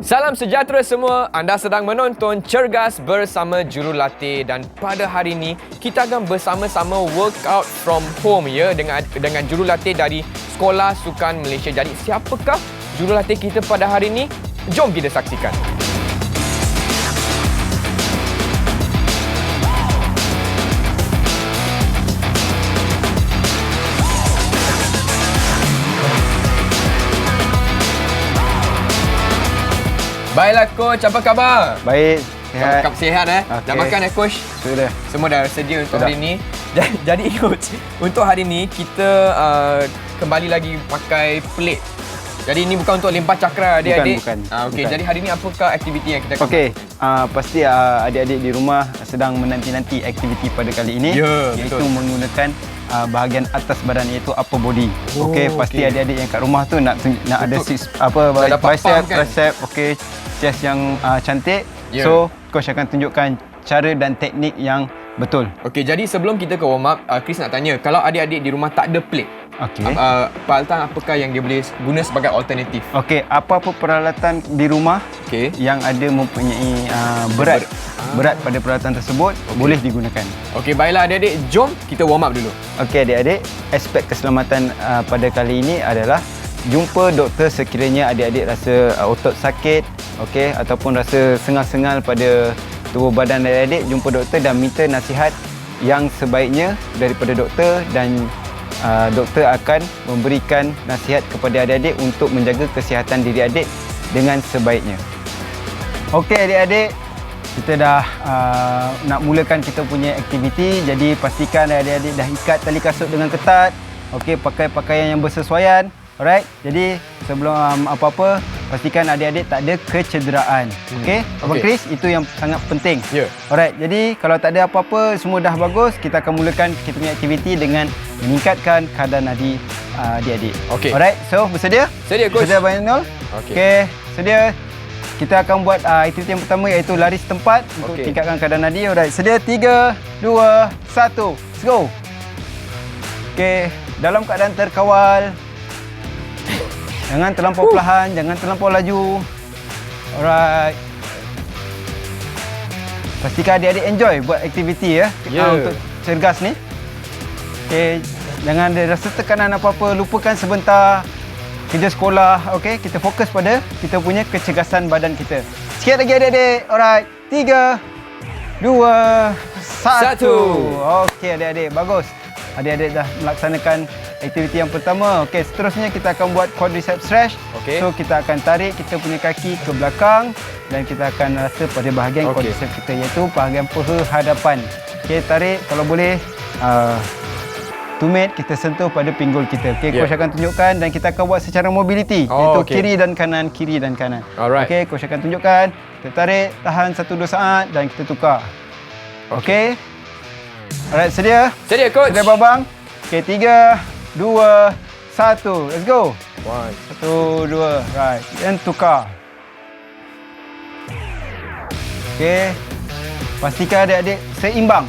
Salam sejahtera semua, anda sedang menonton Cergas bersama Jurulatih dan pada hari ini kita akan bersama-sama workout from home ya dengan jurulatih dari Sekolah Sukan Malaysia. Jadi siapakah jurulatih kita pada hari ini? Jom kita saksikan. Baiklah coach, apa khabar? Baik, sihat. Sihat Okay. Dah makan coach? Sudah. Semua dah sedia untuk Sudah. hari ini. Jadi coach, untuk hari ini kita kembali lagi pakai plate. Jadi ini bukan untuk lempar cakra adik-adik. Bukan. Okey, Bukan. jadi hari ini apakah aktiviti yang kita akan Okey, pasti adik-adik di rumah sedang menanti-nanti aktiviti pada kali ini. Ya, iaitu betul. menggunakan bahagian atas badan iaitu upper body. Oh, Okey, pasti okey. adik-adik yang kat rumah tu nak ada Betul. apa Dah dapat bicep, faham kan? tricep, okey, chest yang cantik. Ya. So, coach akan tunjukkan cara dan teknik yang betul. Okey, jadi sebelum kita ke warm up, Chris nak tanya, kalau adik-adik di rumah tak ada plate, Okey. peralatan apakah yang dia boleh guna sebagai alternatif? Okey, apa-apa peralatan di rumah Okey. yang ada mempunyai berat pada peralatan tersebut boleh digunakan. Okey, baiklah adik-adik, jom kita warm up dulu. Okey adik-adik, aspek keselamatan pada kali ini adalah jumpa doktor sekiranya adik-adik rasa otot sakit, okey, ataupun rasa sengal-sengal pada tubuh badan adik-adik, jumpa doktor dan minta nasihat yang sebaiknya daripada doktor dan doktor akan memberikan nasihat kepada adik-adik untuk menjaga kesihatan diri adik dengan sebaiknya. Okey adik-adik, kita dah nak mulakan kita punya aktiviti. Jadi pastikan adik-adik dah ikat tali kasut dengan ketat. Okey, pakai pakaian yang bersesuaian. Alright. Jadi sebelum apa-apa, pastikan adik-adik tak ada kecederaan. Okey. Abang Okey. Chris, itu yang sangat penting. Ya. Alright. Jadi kalau tak ada apa-apa, semua dah bagus, kita akan mulakan kita punya aktiviti dengan meningkatkan kadar nadi adik-adik. Okey. Alright. So, bersedia? Sedia, coach. Bersedia Abang Nol? Okey. Okey, sedia. Kita akan buat aktiviti yang pertama iaitu lari setempat untuk Okey. tingkatkan kadar nadi. Alright, sedia 3, 2, 1. Let's go. Okey, dalam keadaan terkawal. Jangan terlampau perlahan, jangan terlampau laju. Alright. Pastikan adik-adik enjoy buat aktiviti ya. Ya. Untuk cergas ni. Okey, jangan ada rasa tekanan apa-apa, lupakan sebentar kerja sekolah. Okey, kita fokus pada kita punya kecergasan badan kita. Sikit lagi adik-adik. Alright. 3, 2, 1. Okey adik-adik, bagus. Adik-adik dah melaksanakan aktiviti yang pertama. Okey, seterusnya kita akan buat quadricep stretch. Okey. So kita akan tarik kita punya kaki ke belakang dan kita akan rasa pada bahagian Okey. quadricep kita iaitu bahagian paha hadapan. Okey, tarik kalau boleh tumit kita sentuh pada pinggul kita. Okey, Yeah. coach akan tunjukkan dan kita akan buat secara mobility Oh, iaitu okey. kiri dan kanan, kiri dan kanan. Alright. Okey, coach akan tunjukkan. Kita tarik, tahan 1-2 saat dan kita tukar. Okey. Alright, sedia? Sedia, coach. Sedia babang? Okey, 3, 2, 1. Let's go. 1, 2, right. Dan tukar. Okey. Pastikan adik-adik seimbang.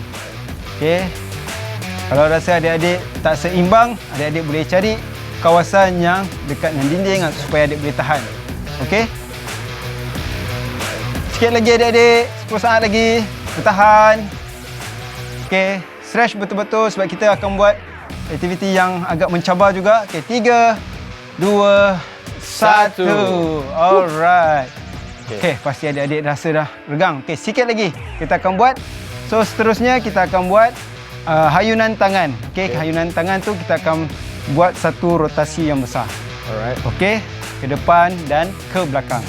Okey. Kalau rasa adik-adik tak seimbang, adik-adik boleh cari kawasan yang dekat dengan dinding supaya adik boleh tahan. Okey. Sikit lagi adik-adik. 10 saat lagi. Bertahan. Okey. Stretch betul-betul sebab kita akan buat aktiviti yang agak mencabar juga. Okey, 3, 2, 1. Alright. Okey, pasti adik-adik rasa dah regang. Okey, sikit lagi kita akan buat. So, seterusnya kita akan buat hayunan tangan. Okey, hayunan tangan tu kita akan buat satu rotasi yang besar. Alright. Okey, ke depan dan ke belakang.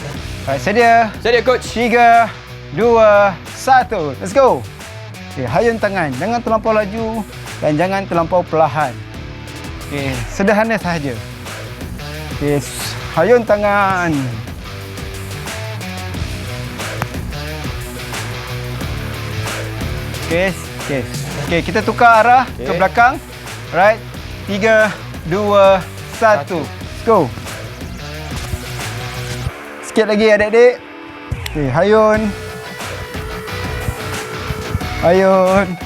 Alright, sedia? Sedia, coach. 3, 2, 1. Let's go. Okey, hayun tangan. Jangan terlampau laju dan jangan terlampau perlahan. Okey, sederhana sahaja. Okey, hayun tangan. Okey, okey. Okey, kita tukar arah ke belakang. Alright. 3, 2, 1. Let's go. Sikit lagi adik-adik. Okey, hayun. Hayun.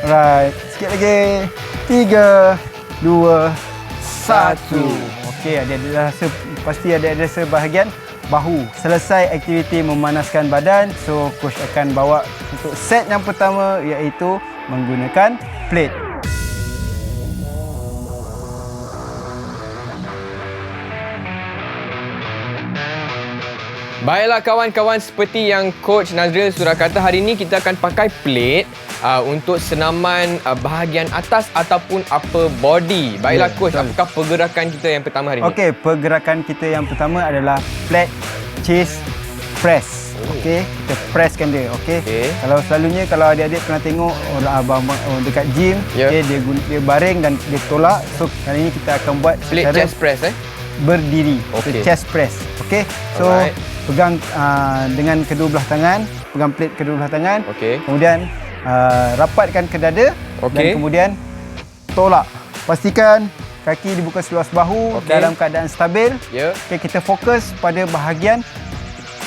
Alright. Sikit lagi. 3, 2, 1. Okey, adik-adik dah rasa, pasti adik-adik rasa bahagian bahu. Selesai aktiviti memanaskan badan, so coach akan bawa untuk set yang pertama iaitu menggunakan plate. Baiklah kawan-kawan, seperti yang Coach Nazril sudah kata, hari ini kita akan pakai plate untuk senaman bahagian atas ataupun upper body. Baiklah Coach, apakah pergerakan kita yang pertama hari ini? Okey, pergerakan kita yang pertama adalah flat chest press. Okey, kita presskan dia. Okey. Kalau selalunya kalau adik-adik pernah tengok orang abang dekat gym, okay, dia baring dan dia tolak. So kali ini kita akan buat plate chest press berdiri. Chest press. Okey. So pegang dengan kedua belah tangan, pegang plate kedua belah tangan. Kemudian rapatkan ke dada dan kemudian tolak. Pastikan kaki dibuka seluas bahu dalam keadaan stabil. Okey, kita fokus pada bahagian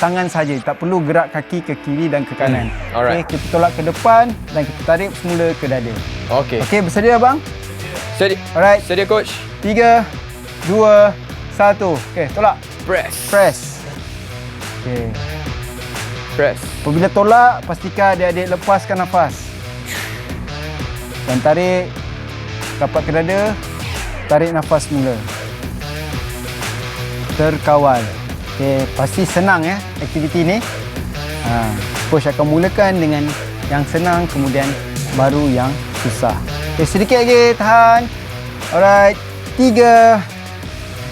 tangan saja, tak perlu gerak kaki ke kiri dan ke kanan. Okey, kita tolak ke depan dan kita tarik semula ke dada. Okey, bersedia abang? Sedia. Alright. Sedia Coach. 3 2 1. Okey, tolak. Press. Okey. Press. Apabila tolak, pastikan adik-adik lepaskan nafas. Dan tarik rapat ke dada. Tarik nafas semula. Terkawal. Okey, pasti senang ya aktiviti ni. Coach akan mulakan dengan yang senang, kemudian baru yang susah. Okey, sedikit lagi, tahan. Alright. 3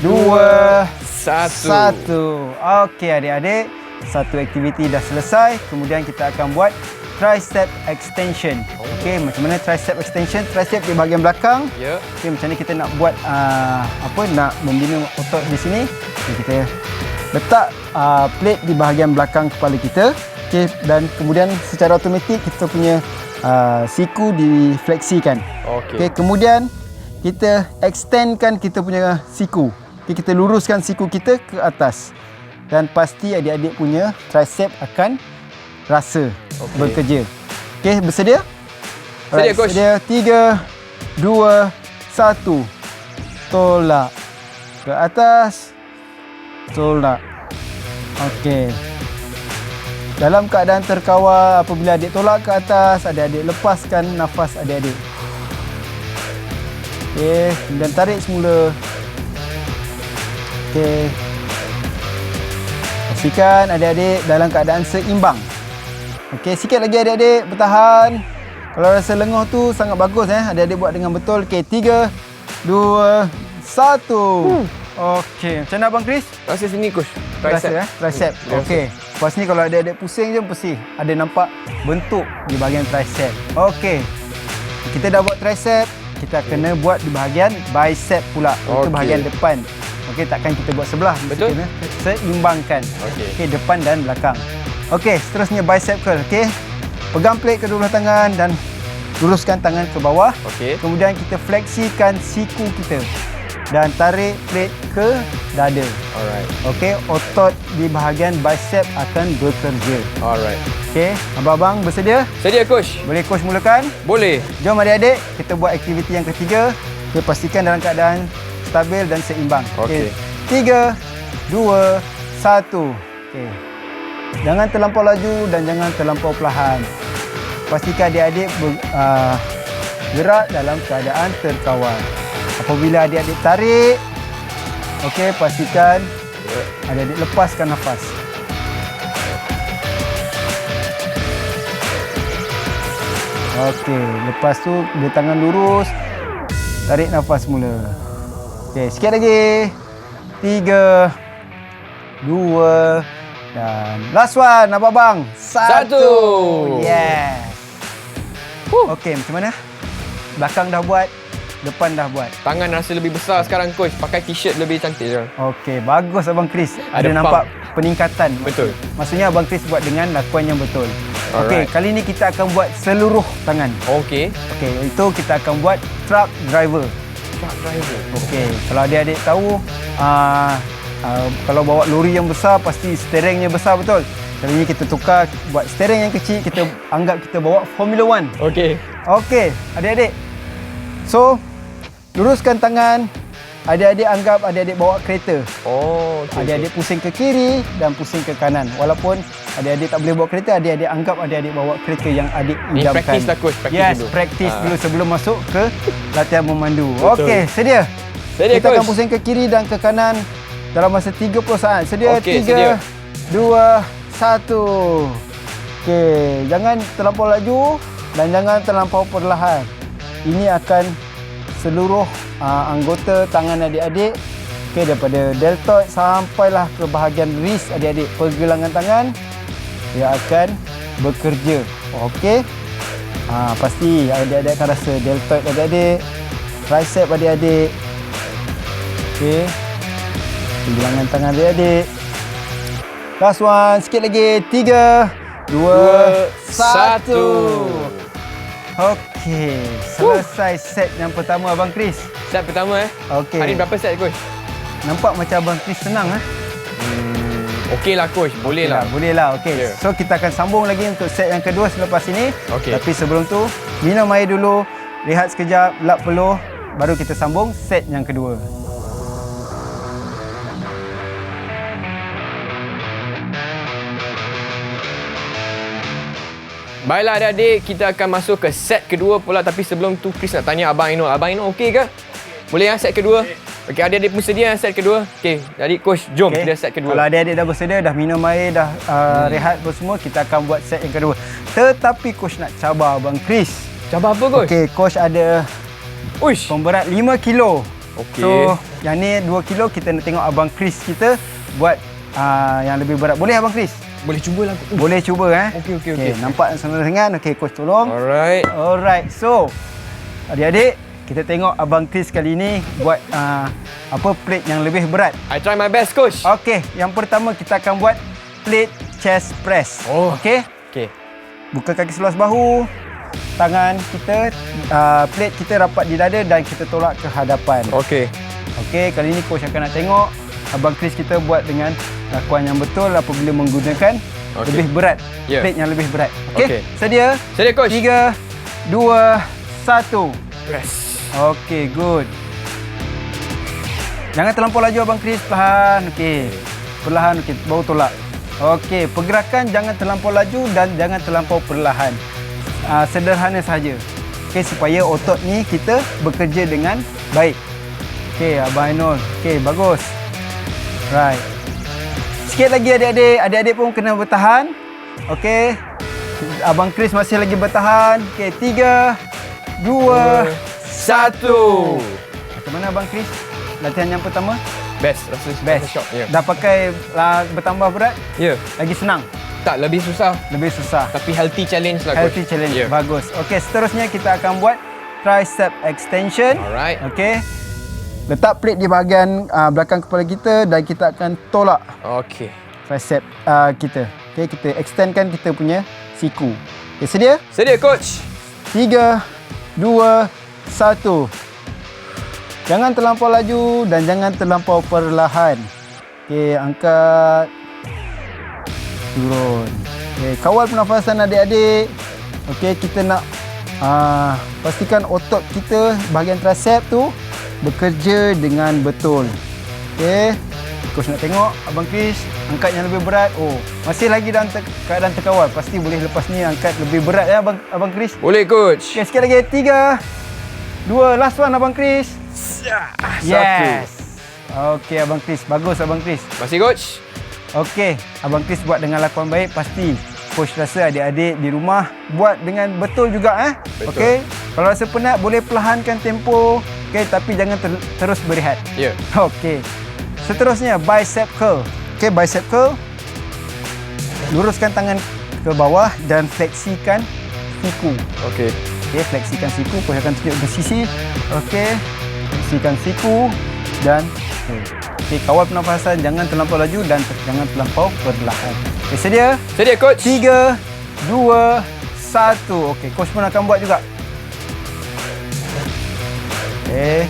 2 1. Okey adik-adik, satu aktiviti dah selesai. Kemudian kita akan buat tricep extension. Okey, macam mana tricep extension? Tricep di bahagian belakang. Okey, macam mana kita nak buat nak membina otot di sini? Okay, kita letak plate di bahagian belakang kepala kita. Okey, dan kemudian secara automatik kita punya siku difleksikan. Okey, kemudian kita extendkan kita punya siku. Okay, kita luruskan siku kita ke atas. Dan pasti adik-adik punya tricep akan rasa bekerja. Okey, bersedia? Sedia, Coach. Sedia. 3 2 1. Tolak ke atas. Tolak. Okey. Dalam keadaan terkawal, apabila adik tolak ke atas, adik-adik lepaskan nafas adik-adik. Okey, dan tarik semula. Okey. Pastikan adik-adik dalam keadaan seimbang. Okey, sikit lagi adik-adik, bertahan. Kalau rasa lenguh tu sangat bagus adik-adik buat dengan betul. Okey, 3 2 1. Okey, macam mana abang Chris? Rasa sini Coach. Tricep. Okey. Lepas ni kalau adik-adik pusing je mesti ada nampak bentuk di bahagian tricep. Okey. Kita dah buat tricep, kita kena buat di bahagian bicep pula. Itu bahagian depan. Okey, takkan kita buat sebelah. Betul. Kena seimbangkan. Okey, depan dan belakang. Okey, seterusnya bicep curl. Okey. Pegang plate kedua belah tangan dan luruskan tangan ke bawah. Kemudian kita fleksikan siku kita dan tarik plate ke dada. Okey, otot di bahagian bicep akan bekerja. Okey, abang-abang bersedia? Sedia Coach. Boleh Coach mulakan? Boleh. Jom adik-adik, kita buat aktiviti yang ketiga. Kita pastikan dalam keadaan stabil dan seimbang. Okey. 3 2 1. Okey. Jangan terlampau laju dan jangan terlampau perlahan. Pastikan adik-adik gerak dalam keadaan terkawal. Apabila adik-adik tarik, okey, pastikan adik-adik lepaskan nafas. Okey, lepas tu dia tangan lurus, tarik nafas mula. Okey, sikit lagi. 3 2 dan last one, abang-abang. 1. Yes. Okey, macam mana? Belakang dah buat, depan dah buat. Tangan rasa lebih besar sekarang Coach. Pakai t-shirt lebih cantik je. Okey, bagus abang Chris. Ada nampak peningkatan. Betul. Maksudnya abang Chris buat dengan lakuan yang betul. Okey, kali ni kita akan buat seluruh tangan. Okey, itu kita akan buat truck driver. Okey, kalau adik-adik tahu kalau bawa lori yang besar pasti steeringnya besar, betul. Kali ni kita tukar buat steering yang kecil, kita anggap kita bawa Formula 1. Okey, adik-adik. So, luruskan tangan, adik-adik anggap adik-adik bawa kereta. Oh, okey. Adik-adik pusing ke kiri dan pusing ke kanan. Walaupun adik-adik tak boleh bawa kereta, adik-adik anggap adik-adik bawa kereta yang adik Ni idamkan. practice lah coach, practice Yes, dulu. practice dulu sebelum masuk ke latihan memandu. Betul. Okey, sedia? Sedia, Kita akan coach. pusing ke kiri dan ke kanan dalam masa 30 saat. Sedia? Okey, sedia. 3, 2, 1. Okey, jangan terlampau laju dan jangan terlampau perlahan. Ini akan seluruh anggota tangan adik-adik, okey, daripada deltoid sampailah ke bahagian wrist adik-adik, pergelangan tangan dia akan bekerja. Okey. Pasti adik-adik akan rasa deltoid adik-adik, tricep adik-adik. Okey. Pergelangan tangan adik-adik. Last one, sikit lagi. 3, 2, 1. Okey, selesai set yang pertama Abang Chris. Set pertama Okey. Hari ni berapa set coach? Nampak macam Abang Chris senang Okey lah coach, boleh lah. Boleh lah. Okey. Ya. So kita akan sambung lagi untuk set yang kedua selepas ini. Okey. Tapi sebelum tu, minum air dulu, rehat sekejap, lap peluh, baru kita sambung set yang kedua. Baiklah adik-adik, kita akan masuk ke set kedua pula. Tapi sebelum tu Chris nak tanya Abang Ainul. Abang Ainul okey ke? Boleh set kedua? Okey, adik-adik pun sedia set kedua? Okey, jadi coach jom Okey. kita set kedua. Kalau adik-adik dah bersedia, dah minum air, dah rehat pun semua, kita akan buat set yang kedua. Tetapi coach nak cabar Abang Chris. Cabar apa coach? Okey, coach ada Uish. pemberat 5 kilo. Okey. So, yang ni 2 kilo, kita nak tengok Abang Chris kita buat yang lebih berat. Boleh Abang Chris? Boleh cuba lah. Boleh cuba Okey. Nampak senang ringan. Okey, coach tolong. Alright. Alright. So, adik-adik, kita tengok Abang Chris kali ni buat plate yang lebih berat. I try my best coach. Okey, yang pertama kita akan buat plate chest press. Oh. Okey. Okey. Buka kaki seluas bahu. Tangan kita plate kita rapat di dada dan kita tolak ke hadapan. Okey. Okey, kali ni coach akan nak tengok Abang Chris kita buat dengan lakuan yang betul apabila menggunakan lebih berat. Ya. Plate yang lebih berat. Okey. Okey. Sedia? Sedia coach. 3, 2, 1. Press. Okey, good. Jangan terlampau laju Abang Chris, perlahan. Okey. Perlahan, okey, baru tolak. Okey, pergerakan jangan terlampau laju dan jangan terlampau perlahan. Sederhana saja. Okey, supaya otot ni kita bekerja dengan baik. Okey, Abang Ainul. Okey, bagus. Right. Sikit lagi adik-adik. Adik-adik pun kena bertahan. Okey. Abang Chris masih lagi bertahan. Okey, 3, 2, 1. Macam mana Abang Chris? Latihan yang pertama? Best. Rasa Best. shock. Ya. Dah pakai bertambah berat? Ya. Lagi senang? Tak, lebih susah. Lebih susah? Tapi healthy challenge lah coach. Healthy challenge. Ya. Bagus. Okey, seterusnya kita akan buat tricep extension. Alright. Okey. Letak plate di bahagian belakang kepala kita dan kita akan tolak Okey. tricep kita. Okey, kita extendkan kita punya siku. Okey, sedia? Sedia coach. 3, 2, 1. Jangan terlampau laju dan jangan terlampau perlahan. Okey, angkat. Turun. Okey, kawal pernafasan adik-adik. Okey, kita nak pastikan otot kita bahagian tricep tu bekerja dengan betul. Okey. Coach nak tengok Abang Chris angkat yang lebih berat. Oh, masih lagi dalam keadaan terkawal. Pasti boleh lepas ni angkat lebih berat ya Abang Chris. Boleh coach. Okey, sikit lagi. 3, 2, last one Abang Chris. Yes. Okey Abang Chris, bagus Abang Chris. Masih coach. Okey, Abang Chris buat dengan lakuan baik, pasti coach rasa adik-adik di rumah buat dengan betul juga Betul. Okey. Kalau rasa penat boleh perlahankan tempo. Okey, tapi jangan terus berehat. Ya. Okey. Seterusnya bicep curl. Okey, bicep curl. Luruskan tangan ke bawah dan fleksikan siku. Okey. Okey, fleksikan siku. Coach akan tunjuk ke sisi. Okey. Fleksikan siku dan okey, kawal pernafasan, jangan terlampau laju dan jangan terlampau perlahan. Okey, sedia? Sedia coach. 3, 2, 1. Okey, coach pun akan buat juga. Okey,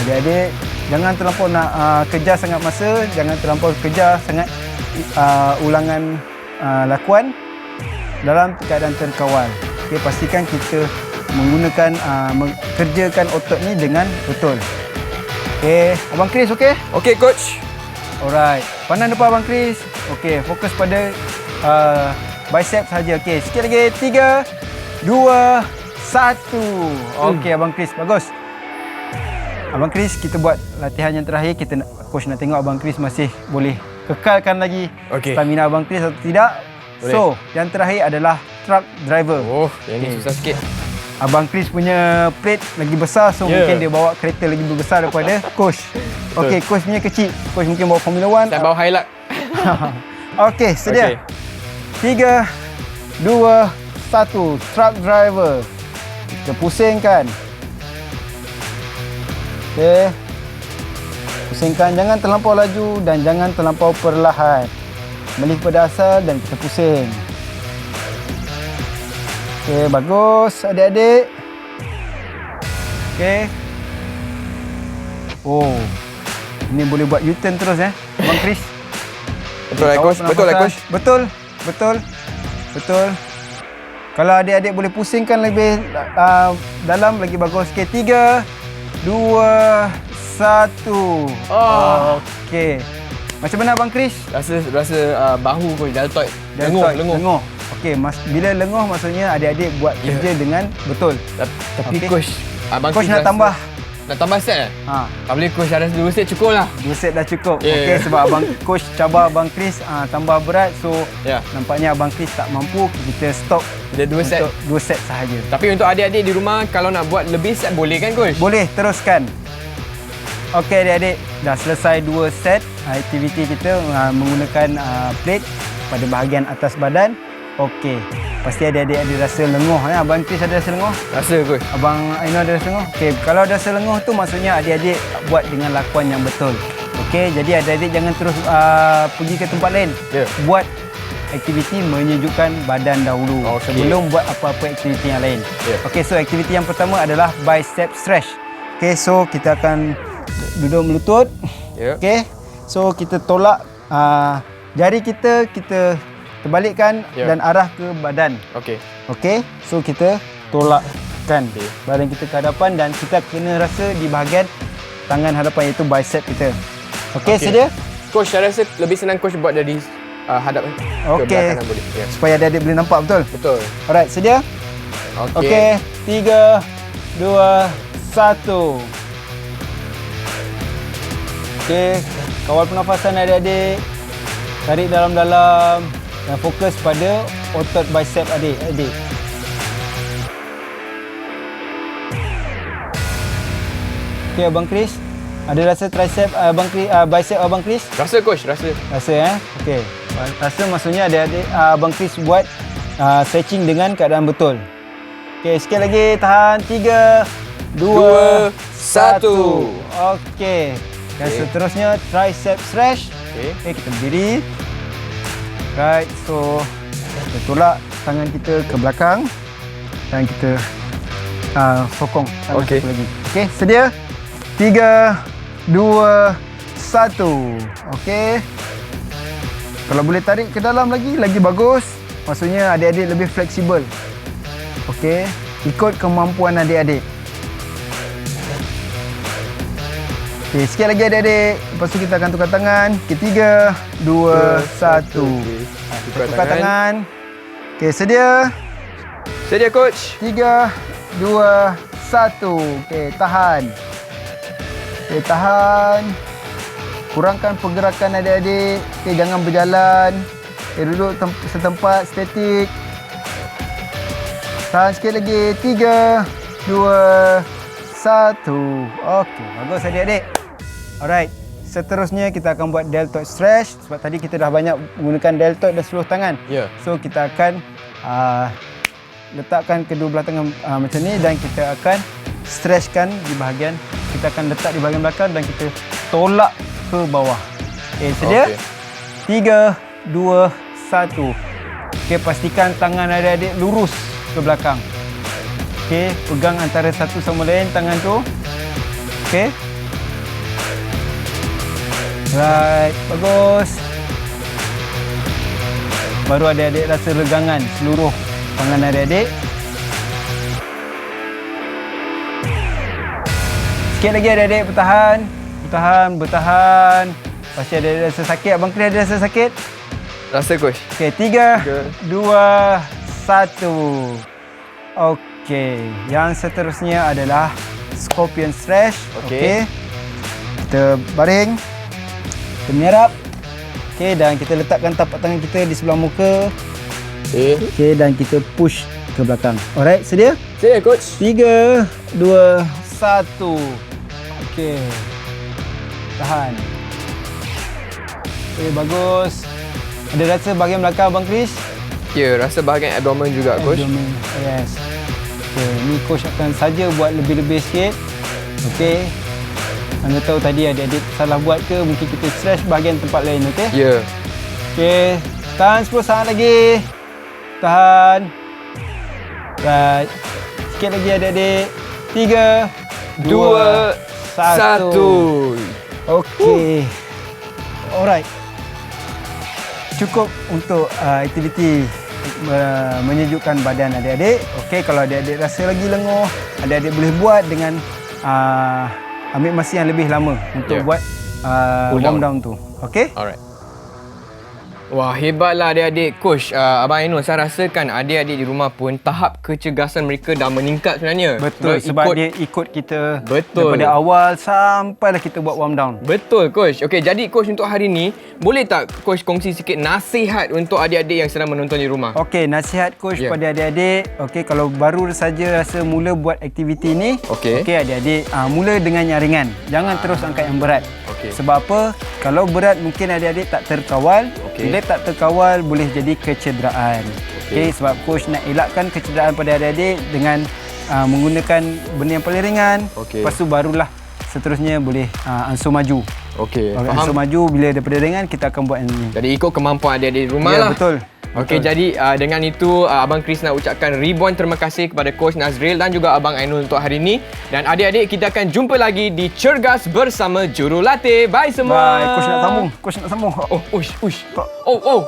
adik-adik jangan terlampau nak kejar sangat masa, jangan terlampau kejar sangat ulangan lakuan dalam keadaan terkawal. Okey, pastikan kita menggunakan mengerjakan otot ni dengan betul. Okey, Abang Chris okey? Okey coach. Alright. Pandang depan Abang Chris. Okey, fokus pada bicep saja. Okey, sikit lagi. 3, 2, 1. Okey, Abang Chris, bagus. Abang Chris, kita buat latihan yang terakhir. Coach nak tengok Abang Chris masih boleh kekalkan lagi stamina Abang Chris atau tidak. Boleh. So, yang terakhir adalah truck driver. Oh, yang ni susah sikit. Abang Chris punya plate lagi besar, so mungkin dia bawa kereta lagi besar daripada coach. Okey, coach punya kecil. Coach mungkin bawa Formula 1. Saya bawa highlight. Okey, sedia. 3, 2, 1. Truck driver. Kita pusingkan. Okey. Pusingkan, jangan terlampau laju dan jangan terlampau perlahan. Balik pada asal dan kita pusing. Okey, bagus adik-adik. Okey. Oh. Ini boleh buat U-turn terus Abang Chris. Betul lah coach. Betul lah coach. Betul. Betul. Betul. Kalau adik-adik boleh pusingkan lebih dalam lagi bagus. Okey, 3, 2, 1. Okey. Macam mana Abang Chris? Rasa bahu coach deltoid. Lenguh. Okey, bila lenguh maksudnya adik-adik buat kerja dengan betul. Tapi Okey. coach, Abang Coach Chris nak tambah. Nak tambah set Ha. Tak boleh coach, ada 2 set cukup lah. 2 set dah cukup. Yeah. Okey, sebab abang coach cabar Abang Chris tambah berat, so Ya. nampaknya Abang Chris tak mampu, kita stop Dia 2 set. untuk 2 set sahaja. Tapi untuk adik-adik di rumah, kalau nak buat lebih set boleh kan coach? Boleh, teruskan. Okey adik-adik, dah selesai 2 set aktiviti kita menggunakan plate pada bahagian atas badan. Okey, pasti adik-adik ada rasa lenguh Abang Chris ada rasa lenguh? Rasa coach. Abang Aino ada rasa lenguh? Okey, kalau ada rasa lenguh tu maksudnya adik-adik buat dengan lakuan yang betul. Okey, jadi adik-adik jangan terus pergi ke tempat lain. Ya. Buat aktiviti menyejukkan badan dahulu sebelum buat apa-apa aktiviti yang lain. Ya. Okey, so aktiviti yang pertama adalah bicep stretch. Okey, so kita akan duduk melutut. Ya. Okey. So kita tolak jari kita terbalikkan dan arah ke badan. Okey. Okey. So kita tolakkan badan kita ke hadapan dan kita kena rasa di bahagian tangan hadapan iaitu bicep kita. Okey, sedia? Coach, saya rasa lebih senang coach buat dari hadap ke belakang boleh. Ya. Supaya adik-adik boleh nampak betul. Betul. Alright, sedia? Okey. 3, 2, 1. Okey, kawal pernafasan adik-adik. Tarik dalam-dalam dan fokus pada otot bicep adik-adik. Okey, Abang Chris. Ada rasa tricep bicep Abang Chris? Rasa coach, rasa. Rasa Okey. Rasa maksudnya adik-adik Abang Chris buat stretching dengan keadaan betul. Okey, sikit lagi, tahan. 3, 2, 1. Okey. Dan seterusnya tricep stretch. Okey, kita berdiri. Right, so kita tolak tangan kita ke belakang dan kita sokong tangan satu lagi. Okey, sedia? 3, 2, 1. Okey. Kalau boleh tarik ke dalam lagi bagus. Maksudnya adik-adik lebih fleksibel. Okey, ikut kemampuan adik-adik. Okey, sikit lagi adik-adik. Lepas tu kita akan tukar tangan. Okey, 3, 2, 1. Tukar tangan. Okey, sedia? Sedia coach. 3, 2, 1. Okey, tahan. Okey, tahan. Kurangkan pergerakan adik-adik. Okey, jangan berjalan. Okey, duduk setempat, statik. Tahan sikit lagi. 3, 2, 1. Okey, bagus adik-adik. Alright. Seterusnya kita akan buat deltoid stretch. Sebab tadi kita dah banyak menggunakan deltoid dan seluruh tangan. Ya. So kita akan letakkan kedua belah tangan macam ni dan kita akan stretchkan di bahagian. Kita akan letak di bahagian belakang dan kita tolak ke bawah. Okey, sedia? 3, 2, 1. Okey, pastikan tangan adik-adik lurus ke belakang. Okey, pegang antara satu sama lain tangan tu. Okey. Right, bagus. Baru adik-adik rasa regangan seluruh tangan adik-adik. Sikit lagi adik-adik, bertahan. Bertahan. Pasti ada rasa sakit. Abang Chris ada rasa sakit? Rasa coach. Okey, 3, 2, 1. Okey, yang seterusnya adalah Scorpion Stretch. Okey. Kita baring. Kita menyerap. Okey, dan kita letakkan tapak tangan kita di sebelah muka. Okey, dan kita push ke belakang. Alright, sedia? Saya coach. 3, 2, 1. Okey. Tahan. Okey, bagus. Ada rasa bahagian belakang Abang Chris? Ya, rasa bahagian abdomen juga coach. Abdomen. Yes. Okey, ni coach akan saja buat lebih-lebih sikit. Okey. Anda tahu tadi adik-adik salah buat ke, mungkin kita stretch bahagian tempat lain, okey? Ya. Okey. Tahan 10 saat lagi. Tahan. Right. Sikit lagi adik-adik. 3, 2, 1. Okey. Alright. Cukup untuk aktiviti menyejukkan badan adik-adik. Okey, kalau adik-adik rasa lagi lenguh, adik-adik boleh buat dengan ambil masa yang lebih lama untuk buat warm down tu. Okey? Alright. Wah, hebatlah adik-adik. Coach, Abang Ainul, saya rasakan adik-adik di rumah pun tahap kecergasan mereka dah meningkat sebenarnya. Betul, sebab dia ikut kita Betul. daripada awal sampailah kita buat warm down. Betul, coach. Okey, jadi coach untuk hari ni, boleh tak coach kongsi sikit nasihat untuk adik-adik yang sedang menonton di rumah? Okey, nasihat coach Ya. pada adik-adik. Okey, kalau baru saja rasa mula buat aktiviti ni, Okey. adik-adik mula dengan yang ringan. Jangan terus angkat yang berat. Okey. Sebab apa? Kalau berat mungkin adik-adik tak terkawal. Okey. Bila tak terkawal boleh jadi kecederaan. Okey, sebab coach nak elakkan kecederaan pada adik-adik dengan menggunakan benda yang paling ringan. Okey. Lepas tu barulah seterusnya boleh ansur maju. Okey, Ansur faham. maju bila daripada ringan kita akan buat yang ni. Jadi ikut kemampuan adik-adik di rumah Ya, lah. betul. Okey, jadi dengan itu Abang Chris nak ucapkan ribuan terima kasih kepada Coach Nazril dan juga Abang Ainul untuk hari ini. Dan adik-adik, kita akan jumpa lagi di Cergas bersama Jurulatih. Bye semua. Bye. Coach nak sambung. Oh, ush. Oh.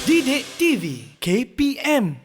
Didik TV KPM